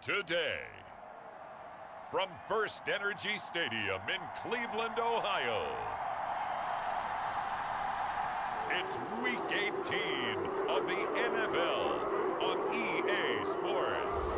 today. From First Energy Stadium in Cleveland, Ohio, it's Week 18 of the NFL on EA Sports.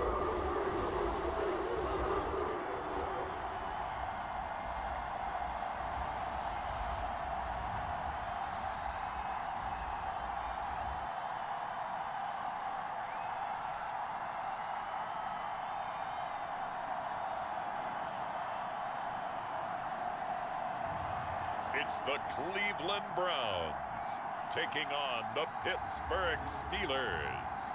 It's the Cleveland Browns taking on the Pittsburgh Steelers.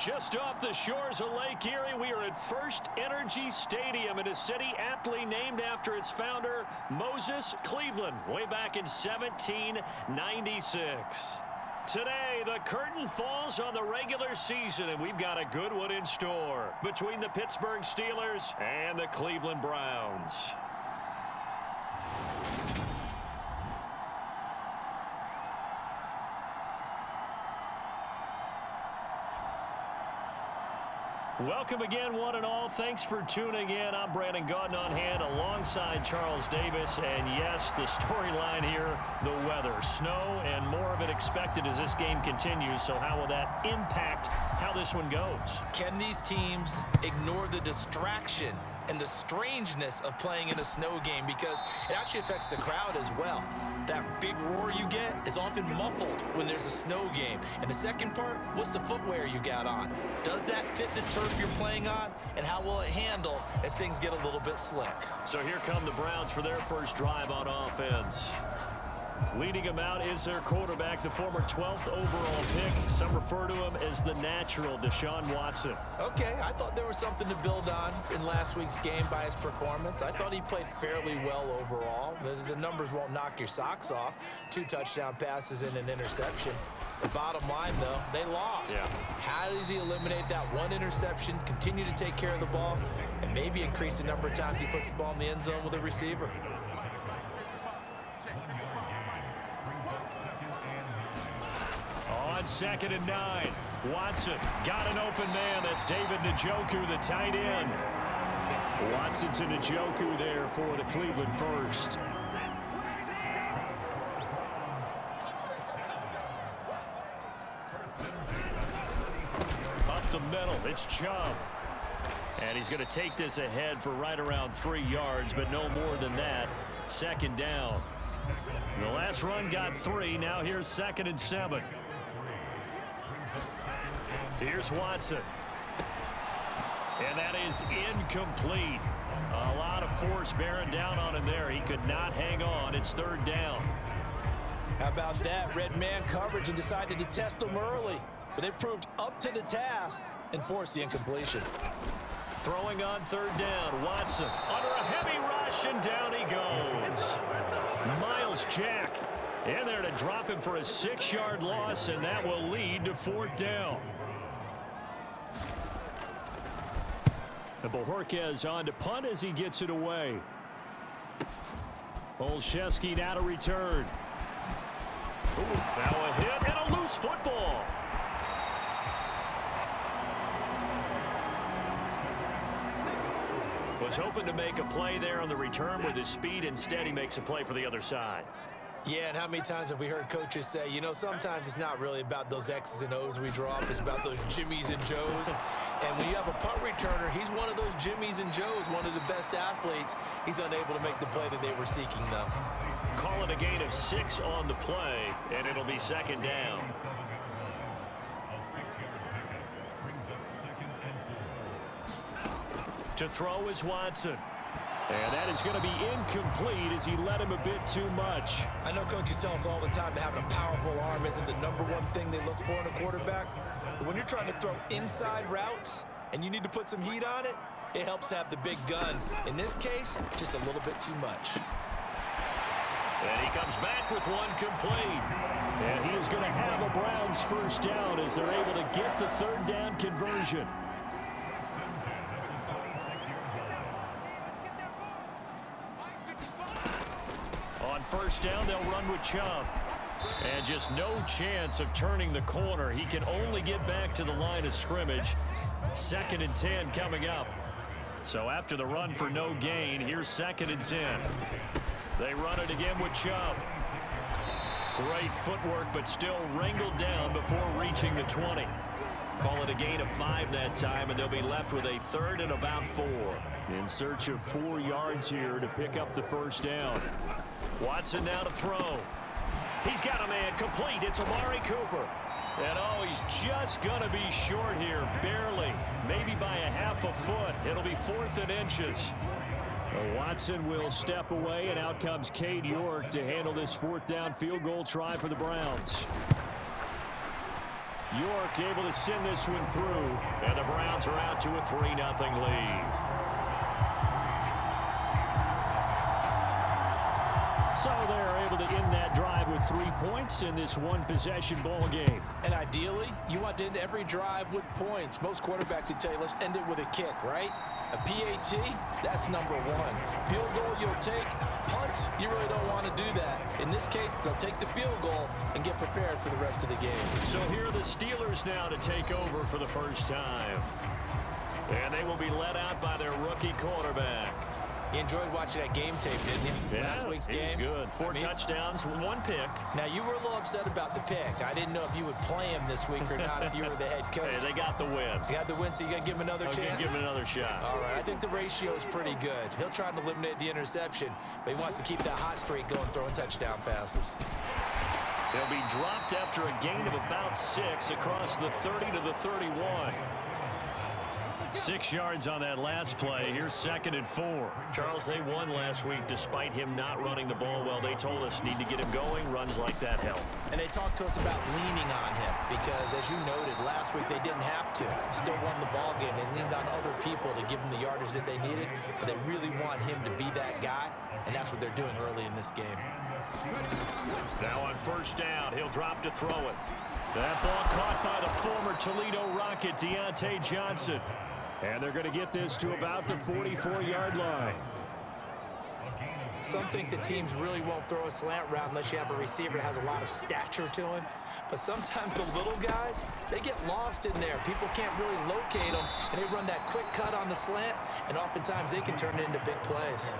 Just off the shores of Lake Erie, we are at First Energy Stadium in a city aptly named after its founder, Moses Cleveland, way back in 1796. Today, the curtain falls on the regular season, and we've got a good one in store between the Pittsburgh Steelers and the Cleveland Browns. Welcome again, one and all. Thanks for tuning in. I'm Brandon Gaudin on hand alongside Charles Davis. And yes, the storyline here, the weather. Snow and more of it expected as this game continues. So how will that impact how this one goes? Can these teams ignore the distraction and the strangeness of playing in a snow game, because it actually affects the crowd as well? That big roar you get is often muffled when there's a snow game. And the second part, what's the footwear you got on? Does that fit the turf you're playing on? And how will it handle as things get a little bit slick? So here come the Browns for their first drive on offense. Leading them out is their quarterback, the former 12th overall pick. Some refer to him as the natural, Deshaun Watson. Okay, I thought there was something to build on in last week's game by his performance. I thought he played fairly well overall. The numbers won't knock your socks off. 2 touchdown passes and an interception. The bottom line, though, they lost. Yeah. How does he eliminate that one interception, continue to take care of the ball, and maybe increase the number of times he puts the ball in the end zone with a receiver? On 2nd and 9, Watson got an open man. That's David Njoku, the tight end. Watson to Njoku there for the Cleveland first. Up the middle, it's Chubb. And he's going to take this ahead for right around 3 yards, but no more than that. 2nd down. The last run got 3. Now here's 2nd and 7. Here's Watson. And that is incomplete. A lot of force bearing down on him there. He could not hang on. It's 3rd down. How about that? Red man coverage and decided to test him early. But it proved up to the task and forced the incompletion. Throwing on 3rd down. Watson under a heavy rush, and down he goes. Miles Jack in there to drop him for a 6-yard loss, and that will lead to 4th down. And Bojorquez on to punt as he gets it away. Olszewski now to return. Ooh, now a hit and a loose football. Was hoping to make a play there on the return with his speed. Instead, he makes a play for the other side. Yeah, and how many times have we heard coaches say, you know, sometimes it's not really about those X's and O's we draw up. It's about those Jimmies and Joes. And when you have a punt returner, he's one of those Jimmies and Joes, one of the best athletes. He's unable to make the play that they were seeking, though. Call it a gain of 6 on the play, and it'll be 2nd down. To throw is Watson. And that is going to be incomplete as he led him a bit too much. I know coaches tell us all the time that having a powerful arm isn't the #1 thing they look for in a quarterback. But when you're trying to throw inside routes and you need to put some heat on it, it helps to have the big gun. In this case, just a little bit too much. And he comes back with one complete. And he is going to have a Browns first down as they're able to get the 3rd down conversion. On 1st down, they'll run with Chubb. And just no chance of turning the corner. He can only get back to the line of scrimmage. 2nd and 10 coming up. So after the run for no gain, here's 2nd and 10. They run it again with Chubb. Great footwork, but still wrangled down before reaching the 20. Call it a gain of 5 that time, and they'll be left with a 3rd and about 4. In search of 4 yards here to pick up the first down. Watson now to throw. He's got a man complete. It's Amari Cooper. And oh, he's just going to be short here, barely. Maybe by a half a foot. It'll be 4th and inches. Watson will step away, and out comes Cade York to handle this 4th down field goal try for the Browns. York able to send this one through, and the Browns are out to a 3-0 lead. So they're able to end that drive with 3 points in this one-possession ball game. And ideally, you want to end every drive with points. Most quarterbacks would tell you, let's end it with a kick, right? A PAT, that's number 1. Field goal, you'll take. Punts, you really don't want to do that. In this case, they'll take the field goal and get prepared for the rest of the game. So here are the Steelers now to take over for the first time. And they will be led out by their rookie quarterback. You enjoyed watching that game tape, didn't you? Yeah, Last week's game. Good. 4 touchdowns, 1 pick. Now, you were a little upset about the pick. I didn't know if you would play him this week or not if you were the head coach. Hey, they got the win. You got the win, so you're going to give him another chance? I'm going to give him another shot. All right. I think the ratio is pretty good. He'll try to eliminate the interception, but he wants to keep that hot streak going, throwing touchdown passes. They'll be dropped after a gain of about 6 across the 30 to the 31. 6 yards on that last play. Here's 2nd and 4. Charles, they won last week despite him not running the ball well. They told us need to get him going. Runs like that help. And they talked to us about leaning on him because, as you noted, last week they didn't have to. Still won the ball game. They leaned on other people to give them the yardage that they needed, but they really want him to be that guy, and that's what they're doing early in this game. Now on first down, he'll drop to throw it. That ball caught by the former Toledo Rocket, Deontay Johnson. And they're going to get this to about the 44-yard line. Some think that teams really won't throw a slant route unless you have a receiver that has a lot of stature to him. But sometimes the little guys, they get lost in there. People can't really locate them, and they run that quick cut on the slant, and oftentimes they can turn it into big plays.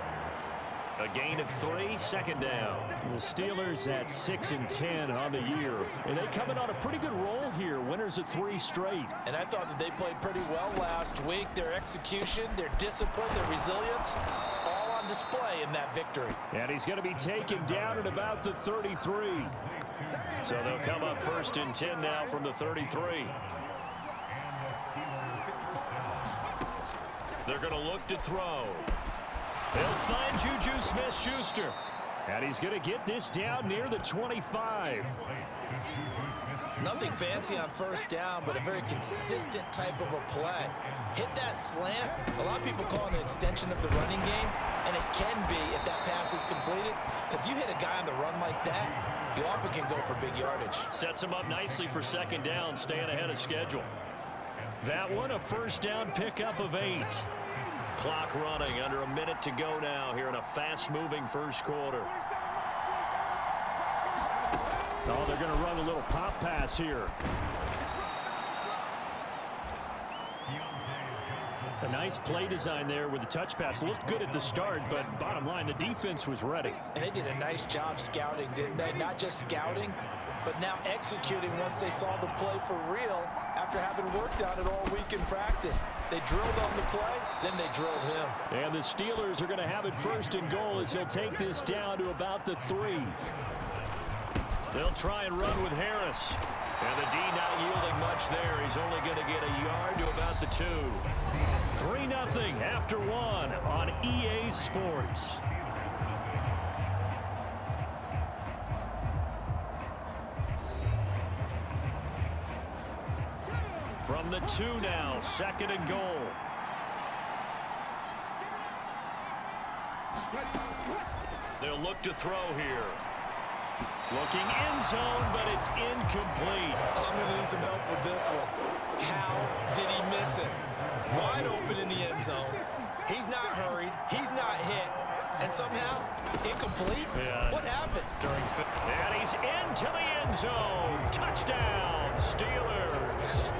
A gain of 3, 2nd down. The Steelers at 6 and 10 on the year. And they come in on a pretty good roll here. Winners of 3 straight. And I thought that they played pretty well last week. Their execution, their discipline, their resilience, all on display in that victory. And he's going to be taken down at about the 33. So they'll come up 1st and 10 now from the 33. They're going to look to throw. They'll find Juju Smith-Schuster. And he's going to get this down near the 25. Nothing fancy on first down, but a very consistent type of a play. Hit that slant. A lot of people call it an extension of the running game, and it can be if that pass is completed, because you hit a guy on the run like that, you often can go for big yardage. Sets him up nicely for 2nd down, staying ahead of schedule. That one, a first down pickup of 8. Clock running, under a minute to go now here in a fast-moving first quarter. Oh, they're going to run a little pop pass here. A nice play design there with the touch pass. Looked good at the start, but bottom line, the defense was ready. And they did a nice job scouting, didn't they? Not just scouting, but now executing once they saw the play for real after having worked on it all week in practice. They drilled on the play, then they drilled him. And the Steelers are going to have it 1st and goal as they'll take this down to about the 3. They'll try and run with Harris. And the D not yielding much there. He's only going to get a yard to about the 2. 3-0 after 1 on EA Sports. From the 2 now, 2nd and goal. They'll look to throw here. Looking end zone, but it's incomplete. I'm going to need some help with this one. How did he miss it? Wide open in the end zone. He's not hurried. He's not hit. and somehow incomplete? Yeah. What happened? And he's into the end zone. Touchdown, Steelers.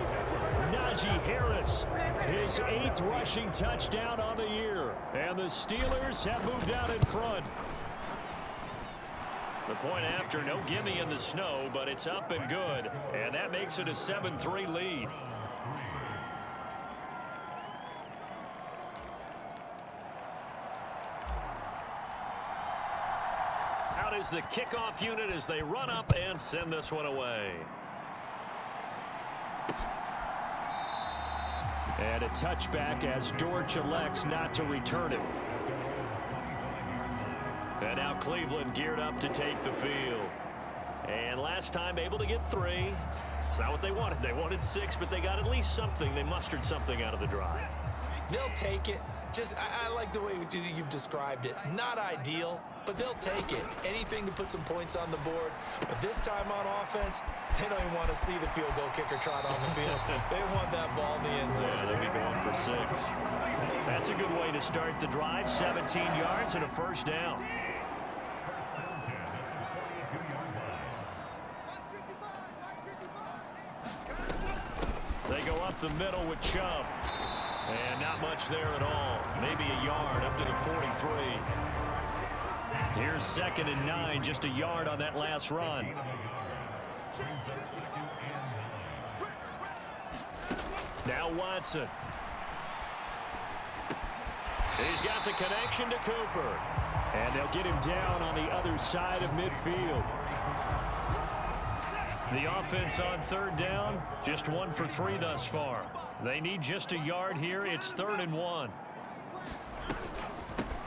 Najee Harris, his 8th rushing touchdown on the year. And the Steelers have moved out in front. The point after, no gimme in the snow, but it's up and good. And that makes it a 7-3 lead. Out is the kickoff unit as they run up and send this one away. And a touchback as Dortch elects not to return it. And now Cleveland geared up to take the field. And last time able to get 3. It's not what they wanted. They wanted 6, but they got at least something. They mustered something out of the drive. They'll take it. I like the way you've described it. Not ideal, but they'll take it. Anything to put some points on the board. But this time on offense, they don't even want to see the field goal kicker trot on the field. They want that ball in the end zone. Yeah, they'll be going for 6. That's a good way to start the drive. 17 yards and a first down. They go up the middle with Chubb. And not much there at all. Maybe a yard up to the 43. Here's 2nd and 9, just a yard on that last run. Now Watson. He's got the connection to Cooper. And they'll get him down on the other side of midfield. The offense on 3rd down, just 1 for 3 thus far. They need just a yard here. It's 3rd and 1.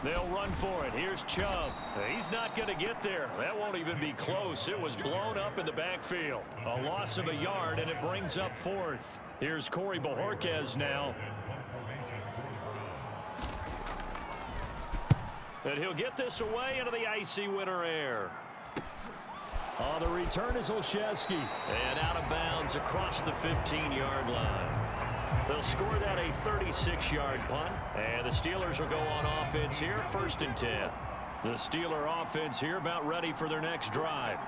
They'll run for it. Here's Chubb. He's not going to get there. That won't even be close. It was blown up in the backfield. A loss of a yard, and it brings up 4th. Here's Corey Bojorquez now. And he'll get this away into the icy winter air. On the return is Olszewski. And out of bounds across the 15-yard line. They'll score that a 36-yard punt. And the Steelers will go on offense here, 1st and 10. The Steeler offense here about ready for their next drive.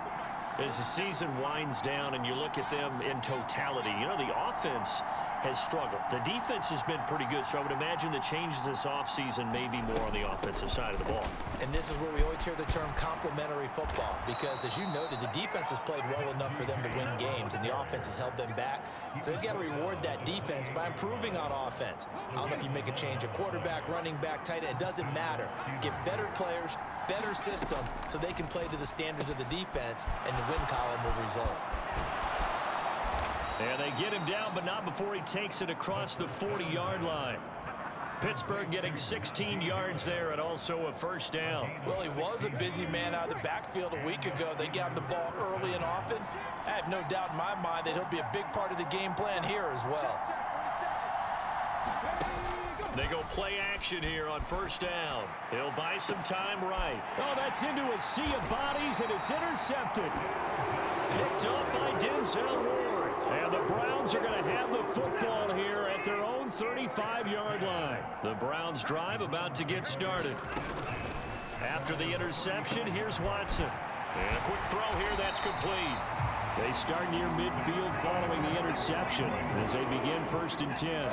As the season winds down and you look at them in totality, you know, the offense has struggled. The defense has been pretty good, so I would imagine the changes this offseason may be more on the offensive side of the ball. And this is where we always hear the term complementary football, because as you noted, the defense has played well enough for them to win games, and the offense has held them back. So they've got to reward that defense by improving on offense. I don't know if you make a change at quarterback, running back, tight end, it doesn't matter. Get better players, better system, so they can play to the standards of the defense, and the win column will result. And they get him down, but not before he takes it across the 40-yard line. Pittsburgh getting 16 yards there and also a first down. Well, he was a busy man out of the backfield a week ago. They got him the ball early and often. I have no doubt in my mind that he'll be a big part of the game plan here as well. They go play action here on first down. He'll buy some time right. Oh, that's into a sea of bodies, and it's intercepted. Picked up by Denzel Ward. And the Browns are going to have the football here at their own 35-yard line. The Browns drive about to get started. After the interception, here's Watson. And a quick throw here, that's complete. They start near midfield following the interception as they begin 1st and 10.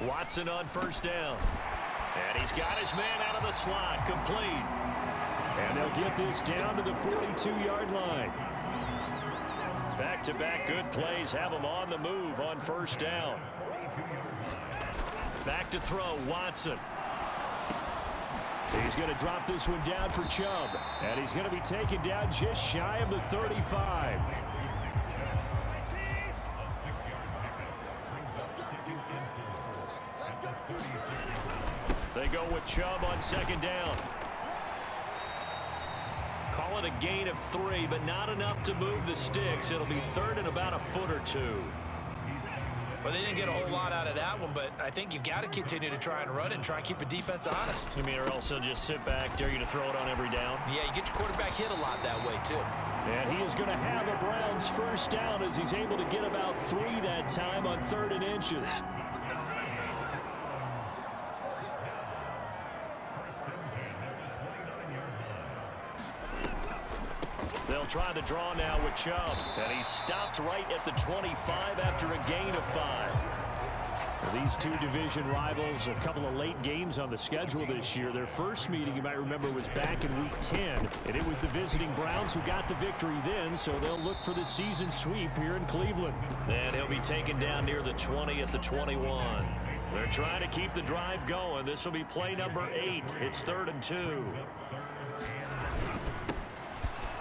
Watson on first down. And he's got his man out of the slot, complete. And they'll get this down to the 42-yard line. Back-to-back good plays have them on the move on first down. Back to throw, Watson. He's going to drop this one down for Chubb. And he's going to be taken down just shy of the 35. They go with Chubb on 2nd down. Call it a gain of 3, but not enough to move the sticks. It'll be 3rd and about a foot or 2. Well, they didn't get a whole lot out of that one, but I think you've got to continue to try and run it and try and keep the defense honest. You mean, or else they'll just sit back, dare you to throw it on every down? Yeah, you get your quarterback hit a lot that way, too. And he is going to have a Browns first down as he's able to get about 3 that time on 3rd and inches. They'll try the draw now with Chubb. And he's stopped right at the 25 after a gain of 5. These two division rivals, a couple of late games on the schedule this year. Their first meeting, you might remember, was back in Week 10. And it was the visiting Browns who got the victory then, so they'll look for the season sweep here in Cleveland. And he'll be taken down near the 20 at the 21. They're trying to keep the drive going. This will be play number 8. It's 3rd and 2.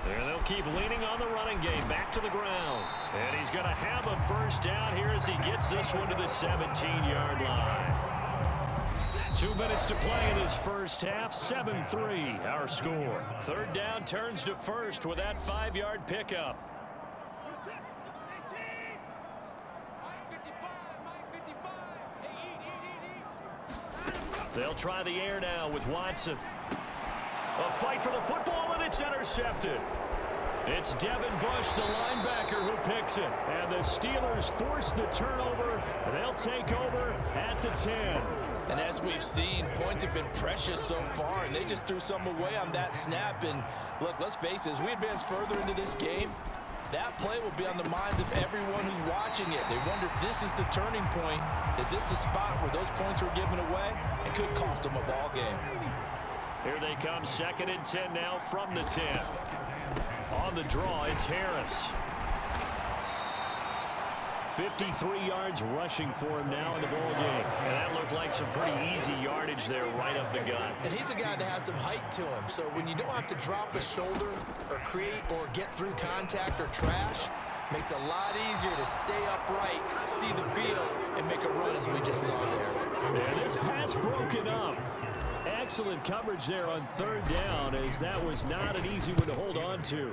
And they'll keep leaning on the running game back to the ground. And he's going to have a first down here as he gets this one to the 17-yard line. 2 minutes to play in this first half. 7-3 our score. 3rd down turns to 1st with that 5-yard pickup. They'll try the air now with Watson. A fight for the football, and it's intercepted. It's Devin Bush, the linebacker, who picks it. And the Steelers force the turnover. They'll take over at the 10. And as we've seen, points have been precious so far, and they just threw some away on that snap. And look, let's face it, as we advance further into this game, that play will be on the minds of everyone who's watching it. They wonder if this is the turning point. Is this the spot where those points were given away? It could cost them a ball game. Here they come, 2nd and 10 now from the 10. On the draw, it's Harris. 53 yards rushing for him now in the ball game. And that looked like some pretty easy yardage there right up the gut. And he's a guy that has some height to him. So when you don't have to drop a shoulder or create or get through contact or trash, makes it a lot easier to stay upright, see the field, and make a run as we just saw there. And this pass broken up. Excellent coverage there on 3rd down, as that was not an easy one to hold on to.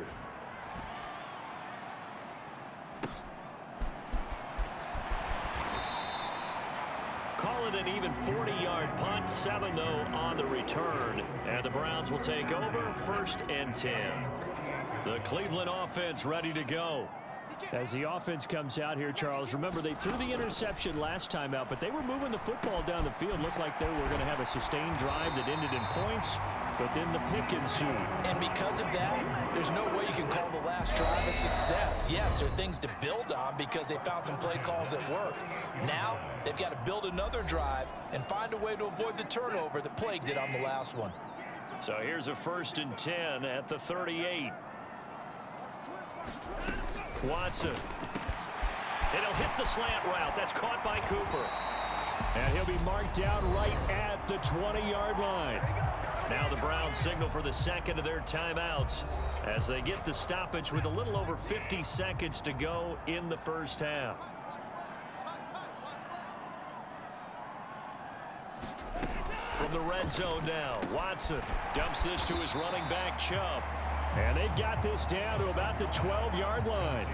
Call it an even 40-yard punt, 7 though on the return. And the Browns will take over 1st and 10. The Cleveland offense ready to go. As the offense comes out here, Charles, remember they threw the interception last time out, but they were moving the football down the field. Looked like they were going to have a sustained drive that ended in points, but then the pick ensued. And because of that, there's no way you can call the last drive a success. Yes, there are things to build on because they found some play calls that work. Now, they've got to build another drive and find a way to avoid the turnover that plagued it on the last one. So here's a 1st and 10 at the 38. Watson. It'll hit the slant route. That's caught by Cooper. And he'll be marked down right at the 20-yard line. Now the Browns signal for the 2nd of their timeouts as they get the stoppage with a little over 50 seconds to go in the first half. From the red zone now, Watson dumps this to his running back, Chubb. And they've got this down to about the 12-yard line.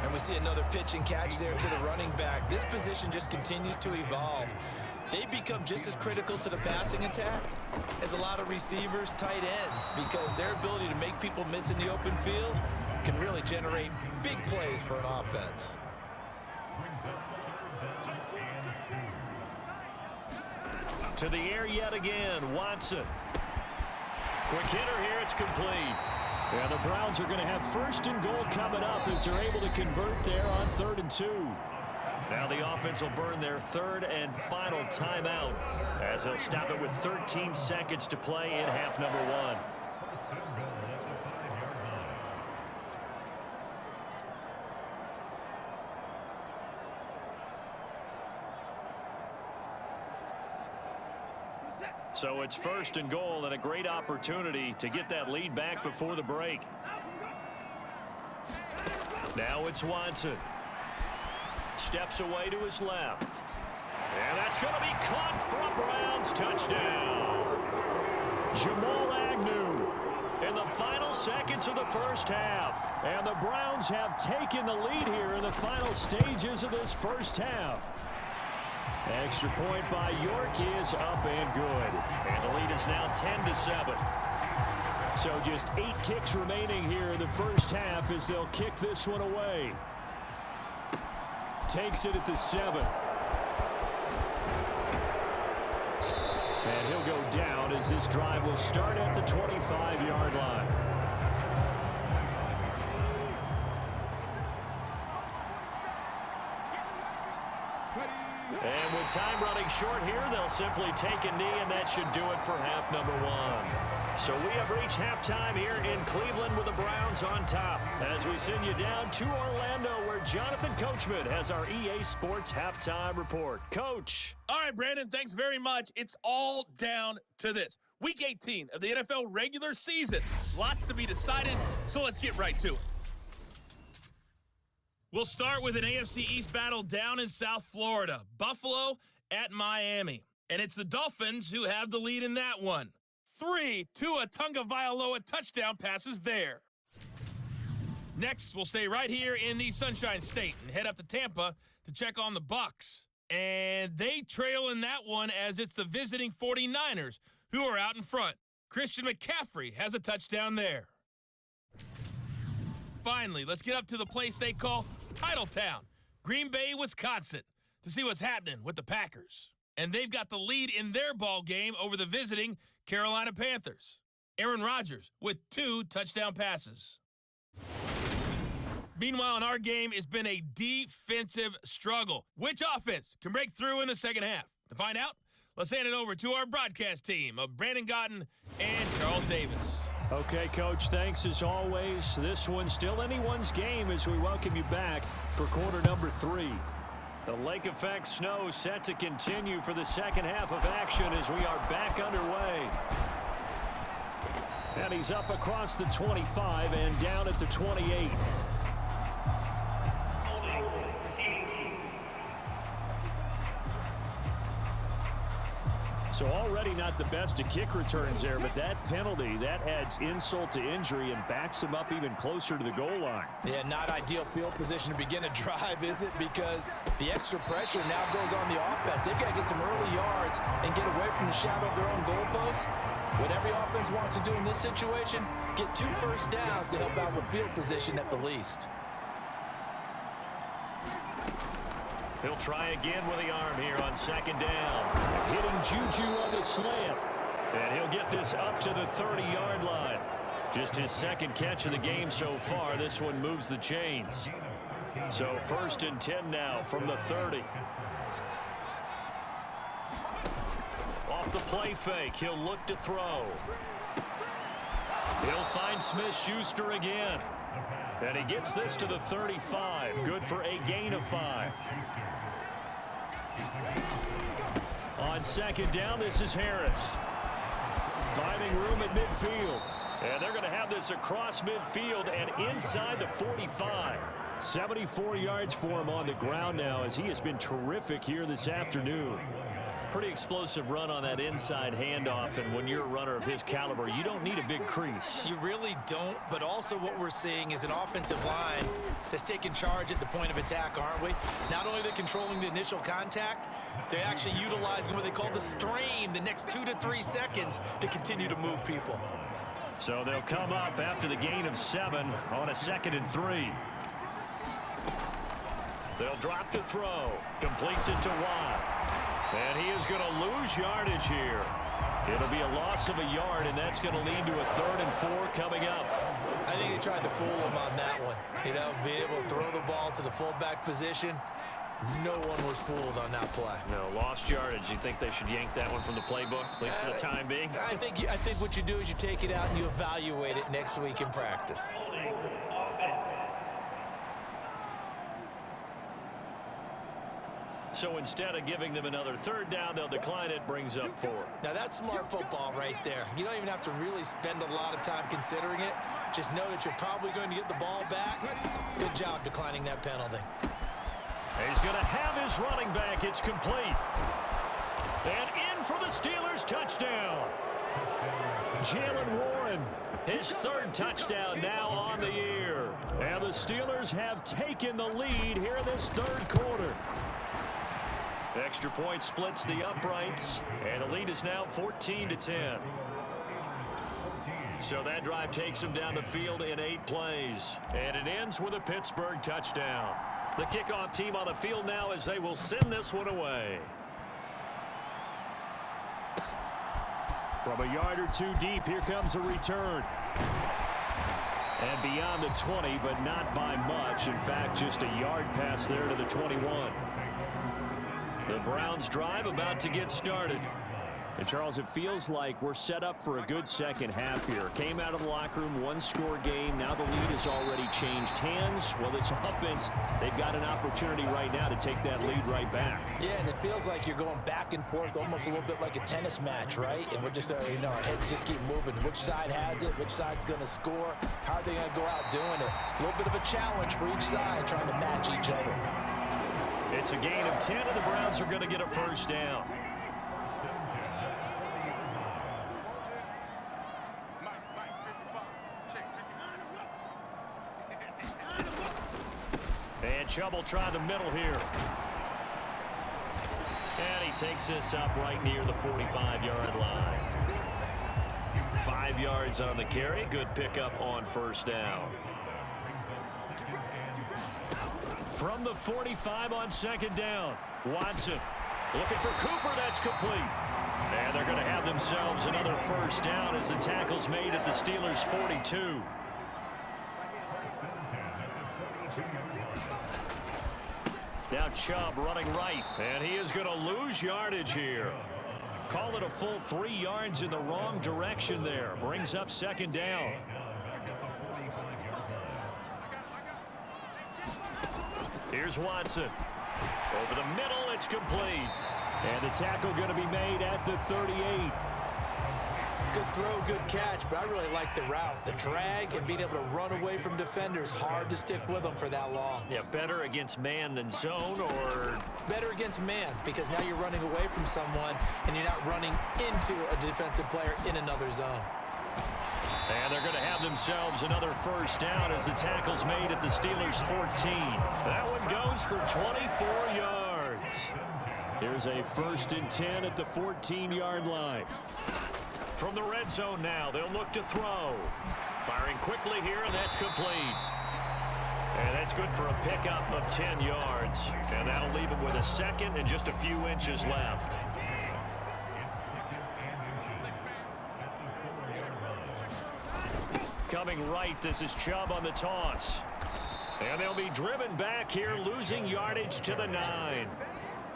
And we see another pitch and catch there to the running back. This position just continues to evolve. They become just as critical to the passing attack as a lot of receivers, tight ends, because their ability to make people miss in the open field can really generate big plays for an offense. To the air yet again, Watson. Quick hitter here, it's complete. And the Browns are going to have 1st and goal coming up as they're able to convert there on 3rd and 2. Now the offense will burn their 3rd and final timeout as they'll stop it with 13 seconds to play in half number 1. So it's 1st and goal and a great opportunity to get that lead back before the break. Now it's Watson. Steps away to his left. And that's going to be caught for a Browns touchdown. Jamal Agnew in the final seconds of the first half. And the Browns have taken the lead here in the final stages of this first half. Extra point by York is up and good. And the lead is now 10-7. So just 8 ticks remaining here in the first half as they'll kick this one away. Takes it at the 7. And he'll go down as this drive will start at the 25-yard line. And with time running short here, they'll simply take a knee, and that should do it for half number 1. So we have reached halftime here in Cleveland with the Browns on top as we send you down to Orlando where Jonathan Coachman has our EA Sports halftime report. Coach. All right, Brandon, thanks very much. It's all down to this. Week 18 of the NFL regular season. Lots to be decided, so let's get right to it. We'll start with an AFC East battle down in South Florida. Buffalo at Miami. And it's the Dolphins who have the lead in that one. 3 Tua Tagovailoa touchdown passes there. Next, we'll stay right here in the Sunshine State and head up to Tampa to check on the Bucs. And they trail in that one as it's the visiting 49ers who are out in front. Christian McCaffrey has a touchdown there. Finally, let's get up to the place they call Titletown, Green Bay, Wisconsin, to see what's happening with the Packers. And they've got the lead in their ball game over the visiting Carolina Panthers. Aaron Rodgers with 2 touchdown passes. Meanwhile, in our game, it's been a defensive struggle. Which offense can break through in the second half? To find out, let's hand it over to our broadcast team of Brandon Gaudin and Charles Davis. Okay, Coach, thanks as always. This one's still anyone's game as we welcome you back for quarter number 3. The lake effect snow set to continue for the second half of action as we are back underway. And he's up across the 25 and down at the 28. So already not the best of kick returns there, but that penalty, that adds insult to injury and backs him up even closer to the goal line. Yeah, not ideal field position to begin a drive, is it? Because the extra pressure now goes on the offense. They've got to get some early yards and get away from the shadow of their own goalposts. What every offense wants to do in this situation, get 2 first downs to help out with field position at the least. He'll try again with the arm here on second down. Hitting Juju on the slant. And he'll get this up to the 30-yard line. Just his second catch of the game so far. This one moves the chains. So 1st and 10 now from the 30. Off the play fake, he'll look to throw. He'll find Smith-Schuster again. And he gets this to the 35. Good for a gain of 5. On second down, this is Harris. Finding room at midfield. And they're going to have this across midfield and inside the 45. 74 yards for him on the ground now as he has been terrific here this afternoon. Pretty explosive run on that inside handoff, and when you're a runner of his caliber, you don't need a big crease. You really don't, but also what we're seeing is an offensive line that's taking charge at the point of attack, aren't we? Not only are they controlling the initial contact, they're actually utilizing what they call the strain the next 2 to 3 seconds to continue to move people. So they'll come up after the gain of 7 on a 2nd and 3. They'll drop the throw. Completes it to Watt. And he is going to lose yardage here. It'll be a loss of a yard, and that's going to lead to a 3rd and 4 coming up. I think they tried to fool him on that one. You know, being able to throw the ball to the fullback position. No one was fooled on that play. No, lost yardage. You think they should yank that one from the playbook, at least for the time being? I think what you do is you take it out and you evaluate it next week in practice. So instead of giving them another 3rd down, they'll decline it, brings up 4. Now that's smart football right there. You don't even have to really spend a lot of time considering it. Just know that you're probably going to get the ball back. Good job declining that penalty. He's going to have his running back. It's complete. And in for the Steelers touchdown. Jalen Warren. His third touchdown now on the year. And the Steelers have taken the lead here in this third quarter. Extra point splits the uprights, and the lead is now 14-10. So that drive takes him down the field in 8 plays, and it ends with a Pittsburgh touchdown. The kickoff team on the field now as they will send this one away. From a yard or two deep, here comes a return. And beyond the 20, but not by much. In fact, just a yard pass there to the 21. The Browns drive about to get started. And Charles, it feels like we're set up for a good second half here. Came out of the locker room, one-score game. Now the lead has already changed hands. Well, this offense, they've got an opportunity right now to take that lead right back. Yeah, and it feels like you're going back and forth, almost a little bit like a tennis match, right? And we're just, our heads just keep moving. Which side has it? Which side's going to score? How are they going to go out doing it? A little bit of a challenge for each side, trying to match each other. It's a gain of 10, and the Browns are going to get a first down. And Chubb will try the middle here. And he takes this up right near the 45-yard line. 5 yards on the carry. Good pickup on first down. From the 45 on second down, Watson looking for Cooper. That's complete. And they're going to have themselves another first down as the tackle's made at the Steelers' 42. Now Chubb running right, and he is going to lose yardage here. Call it a full 3 yards in the wrong direction there. Brings up second down. Here's Watson. Over the middle, it's complete. And the tackle going to be made at the 38. Good throw, good catch, but I really like the route. The drag and being able to run away from defenders, hard to stick with them for that long. Yeah, better against man than zone, or? Better against man, because now you're running away from someone and you're not running into a defensive player in another zone. And they're going to have themselves another first down as the tackle's made at the Steelers' 14. That one goes for 24 yards. Here's a 1st and 10 at the 14-yard line. From the red zone now, they'll look to throw. Firing quickly here, and that's complete. And that's good for a pickup of 10 yards. And that'll leave him with a second and just a few inches left. Coming right, this is Chubb on the toss. And they'll be driven back here, losing yardage to the 9.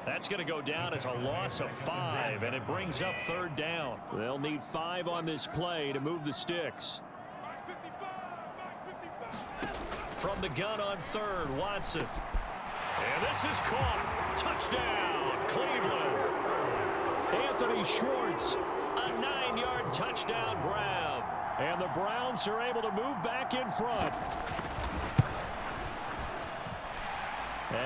That's going to go down as a loss of 5, and it brings up third down. They'll need 5 on this play to move the sticks. From the gun on third, Watson. And this is caught. Touchdown, Cleveland. Anthony Schwartz, a 9-yard touchdown grab. And the Browns are able to move back in front.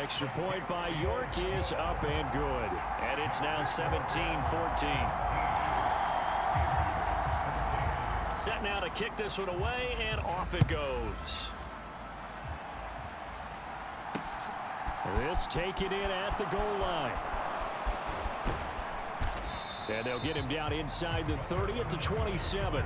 Extra point by York is up and good. And it's now 17-14. Set now to kick this one away, and off it goes. This taken in at the goal line. And they'll get him down inside the 30 at the 27.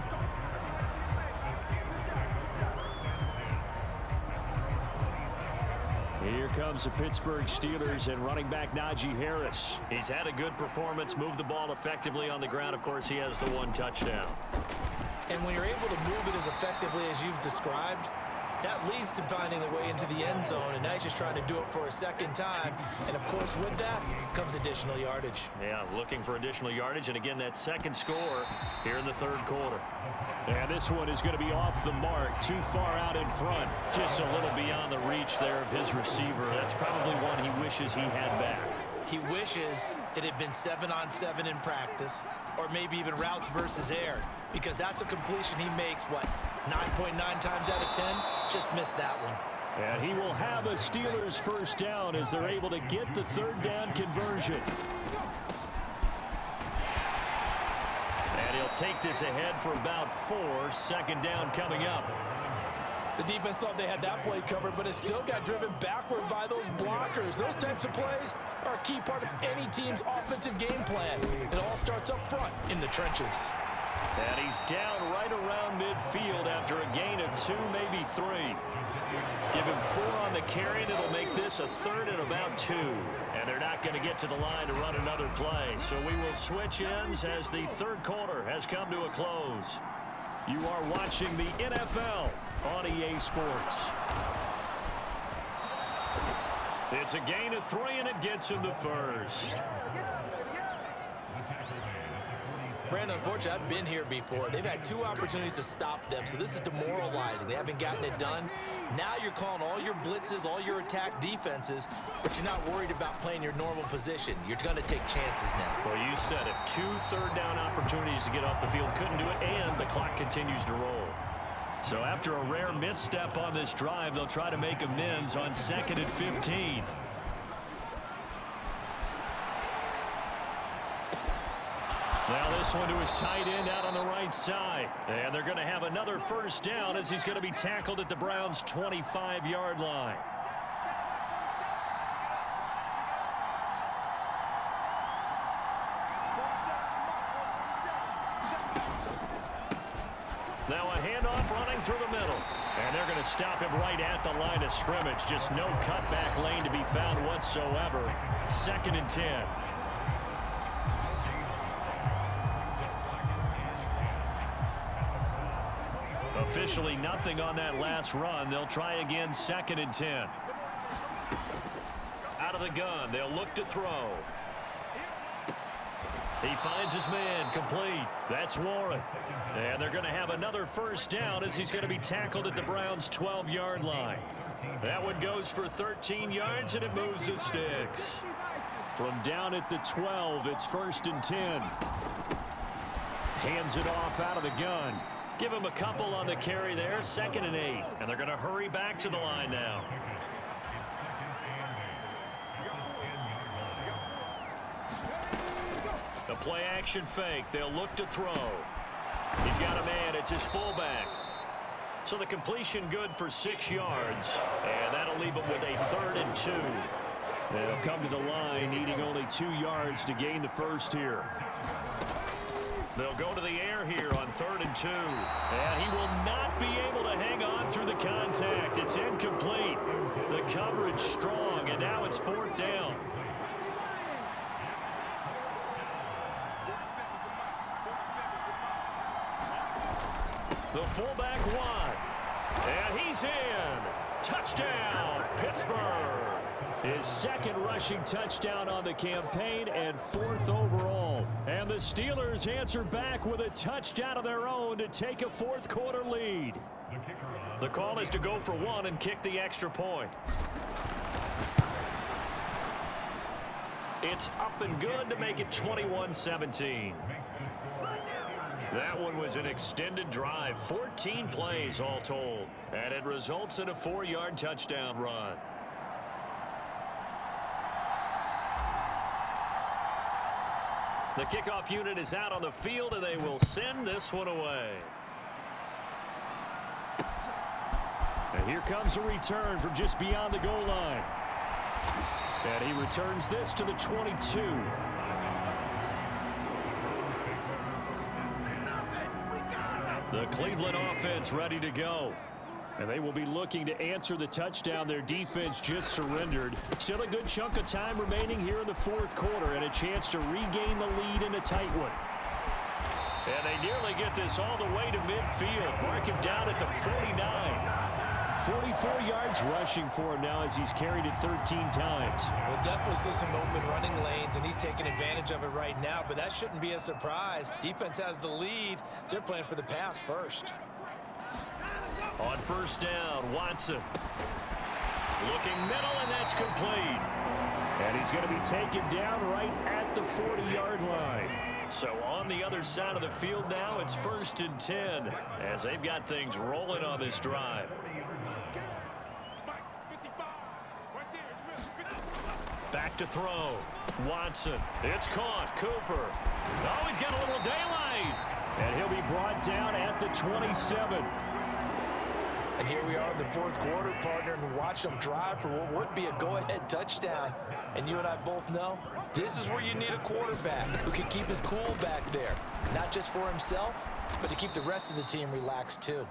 Here comes the Pittsburgh Steelers and running back Najee Harris. He's had a good performance, moved the ball effectively on the ground. Of course, he has the 1 touchdown. And when you're able to move it as effectively as you've described, that leads to finding the way into the end zone, and now he's just trying to do it for a second time. And, of course, with that comes additional yardage. Yeah, looking for additional yardage, and again, that second score here in the third quarter. And this one is going to be off the mark, too far out in front. Just a little beyond the reach there of his receiver. That's probably one he wishes he had back. He wishes it had been 7-on-7 in practice, or maybe even routes versus air, because that's a completion he makes, 9.9 times out of 10? Just missed that one. And he will have a Steelers first down as they're able to get the third down conversion. And he'll take this ahead for about 4. Second down coming up. The defense thought they had that play covered, but it still got driven backward by those blockers. Those types of plays are a key part of any team's offensive game plan. It all starts up front in the trenches. And he's down right around midfield after a gain of 2, maybe 3. Give him 4 on the carry, and it'll make this a 3rd and about 2. And they're not going to get to the line to run another play. So we will switch ends as the third quarter has come to a close. You are watching the NFL on EA Sports. It's a gain of 3, and it gets him the first. Brandon, unfortunately, I've been here before. They've had 2 opportunities to stop them, so this is demoralizing. They haven't gotten it done. Now you're calling all your blitzes, all your attack defenses, but you're not worried about playing your normal position. You're going to take chances now. Well, you said it. 2 third-down opportunities to get off the field. Couldn't do it, and the clock continues to roll. So after a rare misstep on this drive, they'll try to make amends on 2nd and 15. Now this one to his tight end out on the right side. And they're going to have another first down as he's going to be tackled at the Browns' 25-yard line. Now a handoff running through the middle. And they're going to stop him right at the line of scrimmage. Just no cutback lane to be found whatsoever. 2nd and 10. Officially nothing on that last run. They'll try again 2nd and 10. Out of the gun. They'll look to throw. He finds his man complete. That's Warren. And they're going to have another first down as he's going to be tackled at the Browns' 12-yard line. That one goes for 13 yards, and it moves the sticks. From down at the 12, it's 1st and 10. Hands it off out of the gun. Give him a couple on the carry there. 2nd and 8. And they're going to hurry back to the line now. The play action fake. They'll look to throw. He's got a man. It's his fullback. So the completion good for 6 yards. And that'll leave him with a 3rd and 2. They'll come to the line needing only 2 yards to gain the first here. They'll go to the air here on 3rd and 2. And he will not be able to hang on through the contact. It's incomplete. The coverage strong, and now it's 4th down. The fullback wide. And he's in. Touchdown, Pittsburgh. His 2nd rushing touchdown on the campaign and 4th overall. And the Steelers answer back with a touchdown of their own to take a 4th quarter lead. The call is to go for 1 and kick the extra point. It's up and good to make it 21-17. That one was an extended drive, 14 plays all told. And it results in a 4-yard touchdown run. The kickoff unit is out on the field, and they will send this one away. And here comes a return from just beyond the goal line. And he returns this to the 22. The Cleveland offense ready to go. And they will be looking to answer the touchdown their defense just surrendered. Still a good chunk of time remaining here in the 4th quarter and a chance to regain the lead in a tight one. And they nearly get this all the way to midfield. Mark him down at the 49. 44 yards rushing for him now as he's carried it 13 times. We'll definitely see some open running lanes, and he's taking advantage of it right now, but that shouldn't be a surprise. Defense has the lead. They're playing for the pass first. On 1st down, Watson. Looking middle, and that's complete. And he's going to be taken down right at the 40-yard line. So on the other side of the field now, it's 1st and 10 as they've got things rolling on this drive. Back to throw. Watson. It's caught. Cooper. Oh, he's got a little daylight. And he'll be brought down at the 27. And here we are in the fourth quarter, partner, and watch them drive for what would be a go-ahead touchdown. And you and I both know this is where you need a quarterback who can keep his cool back there, not just for himself, but to keep the rest of the team relaxed too.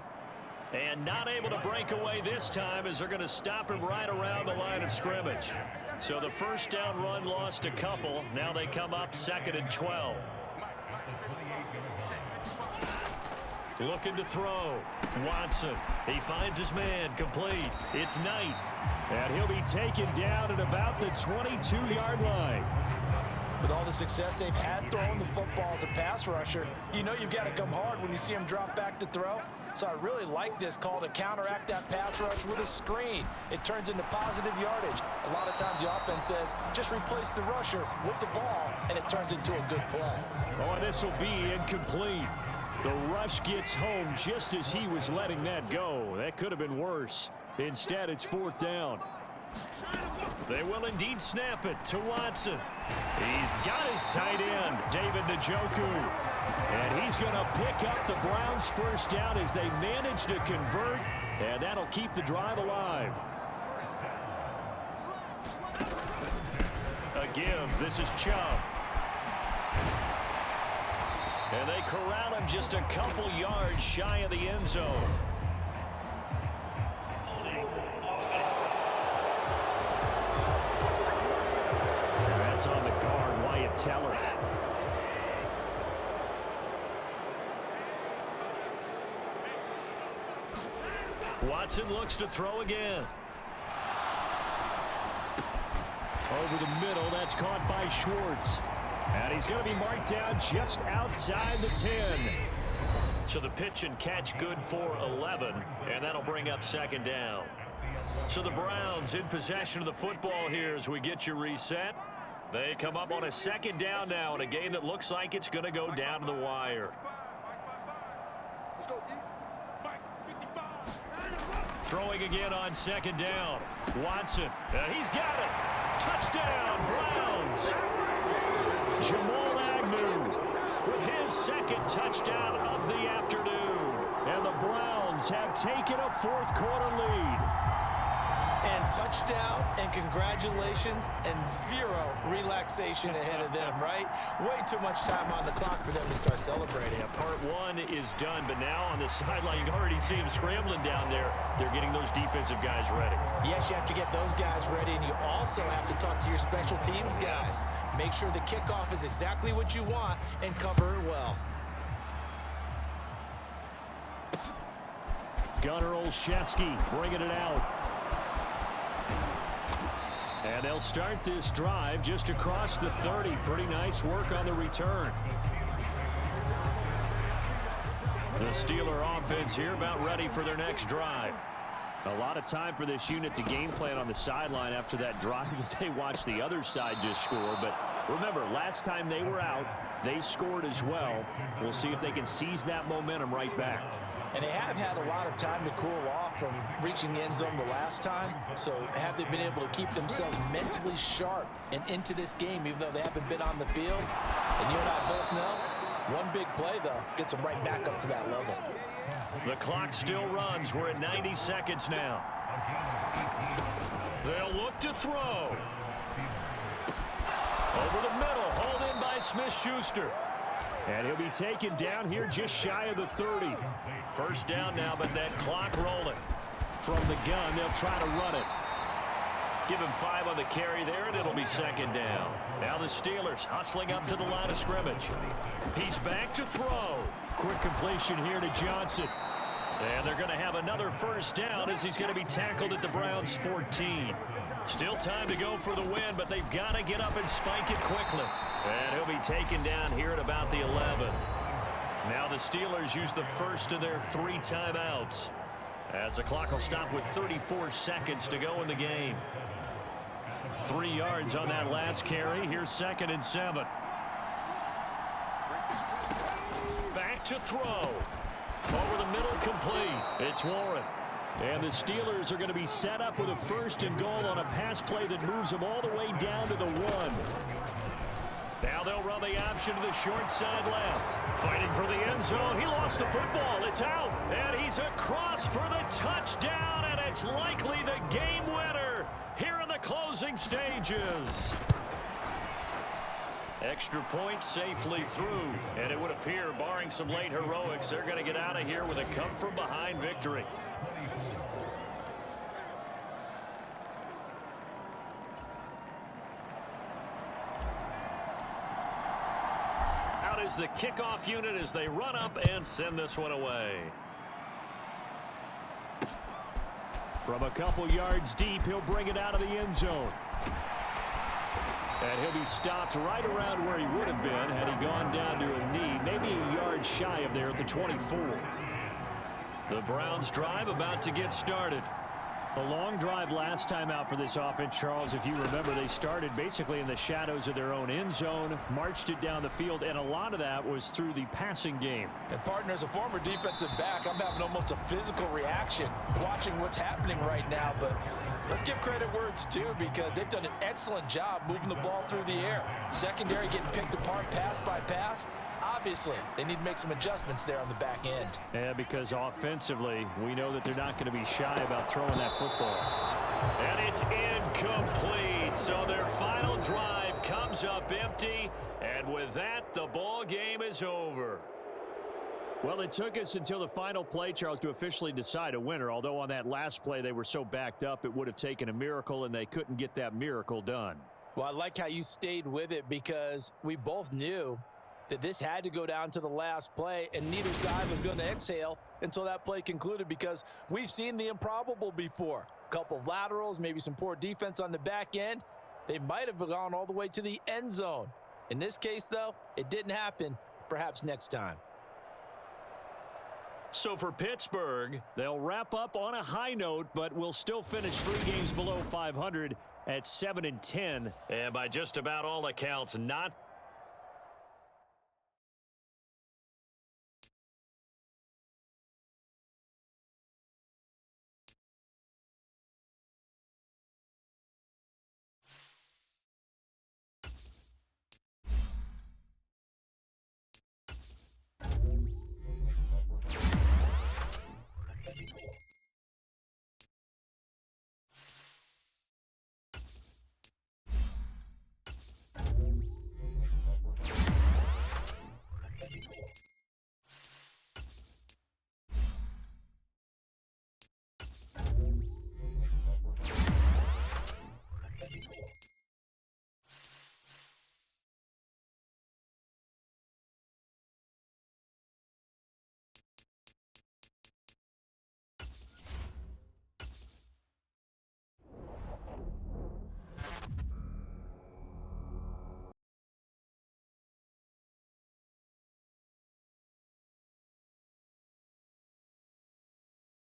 And not able to break away this time as they're going to stop him right around the line of scrimmage. So the first down run lost a couple. Now they come up 2nd and 12. Looking to throw. Watson. He finds his man. Complete. It's Knight. And he'll be taken down at about the 22-yard line. With all the success they've had throwing the football as a pass rusher, you know you've got to come hard when you see him drop back to throw. So I really like this call to counteract that pass rush with a screen. It turns into positive yardage. A lot of times the offense says, just replace the rusher with the ball, and it turns into a good play. Oh, and this will be incomplete. The rush gets home just as he was letting that go. That could have been worse. Instead, it's 4th down. They will indeed snap it to Watson. He's got his tight end, David Njoku. And he's going to pick up the Browns' first down as they manage to convert. And that'll keep the drive alive. A give. This is Chubb. And they corral him just a couple yards shy of the end zone. That's on the guard, Wyatt Teller. Watson looks to throw again. Over the middle, that's caught by Schwartz. And he's going to be marked down just outside the 10. So the pitch and catch good for 11, and that'll bring up 2nd down. So the Browns in possession of the football here as we get you reset. They come up on a 2nd down now in a game that looks like it's going to go down to the wire. Throwing again on 2nd down. Watson, he's got it. Touchdown, Browns. Jamal Agnew with his 2nd touchdown of the afternoon. And the Browns have taken a 4th quarter lead. And touchdown and congratulations and zero relaxation ahead of them, right? Way too much time on the clock for them to start celebrating. Yeah, part 1 is done, but now on the sideline, you can already see him scrambling down there. They're getting those defensive guys ready. Yes, you have to get those guys ready, and you also have to talk to your special teams guys. Make sure the kickoff is exactly what you want and cover it well. Gunnar Olszewski bringing it out. And they'll start this drive just across the 30. Pretty nice work on the return. The Steeler offense here about ready for their next drive. A lot of time for this unit to game plan on the sideline after that drive that they watched the other side just score. But remember, last time they were out, they scored as well. We'll see if they can seize that momentum right back. And they have had a lot of time to cool off from reaching the end zone the last time. So have they been able to keep themselves mentally sharp and into this game, even though they haven't been on the field? And you and I both know, one big play, though, gets them right back up to that level. The clock still runs. We're at 90 seconds now. They'll look to throw. Over the middle, hauled in by Smith-Schuster. And he'll be taken down here just shy of the 30. First down now, but that clock rolling. From the gun, they'll try to run it. Give him 5 on the carry there, and it'll be 2nd down. Now the Steelers hustling up to the line of scrimmage. He's back to throw. Quick completion here to Johnson. And they're going to have another first down as he's going to be tackled at the Browns' 14. Still time to go for the win, but they've got to get up and spike it quickly. And he'll be taken down here at about the 11. Now the Steelers use the first of their 3 timeouts, as the clock will stop with 34 seconds to go in the game. 3 yards on that last carry. Here's 2nd and 7. Back to throw. Over the middle, complete. It's Warren. And the Steelers are going to be set up with a 1st and goal on a pass play that moves them all the way down to the 1. Now they'll run the option to the short side left. Fighting for the end zone. He lost the football. It's out. And he's across for the touchdown. And it's likely the game winner here in the closing stages. Extra point safely through. And it would appear, barring some late heroics, they're going to get out of here with a come-from-behind victory. Is the kickoff unit as they run up and send this one away. From a couple yards deep, he'll bring it out of the end zone. And he'll be stopped right around where he would have been had he gone down to a knee, maybe a yard shy of there at the 24. The Browns drive about to get started. A long drive last time out for this offense, Charles. If you remember, they started basically in the shadows of their own end zone, marched it down the field, and a lot of that was through the passing game. And partner, as a former defensive back, I'm having almost a physical reaction watching what's happening right now. But let's give credit where it's due, because they've done an excellent job moving the ball through the air. Secondary getting picked apart pass by pass. Obviously, they need to make some adjustments there on the back end. Yeah, because offensively, we know that they're not going to be shy about throwing that football. And it's incomplete. So their final drive comes up empty. And with that, the ball game is over. Well, it took us until the final play, Charles, to officially decide a winner. Although on that last play, they were so backed up, it would have taken a miracle, and they couldn't get that miracle done. Well, I like how you stayed with it, because we both knew that this had to go down to the last play, and neither side was going to exhale until that play concluded, because we've seen the improbable before. A couple of laterals, maybe some poor defense on the back end. They might have gone all the way to the end zone. In this case, though, it didn't happen. Perhaps next time. So for Pittsburgh, they'll wrap up on a high note, but will still finish 3 games below 500 at 7-10. And by just about all accounts, not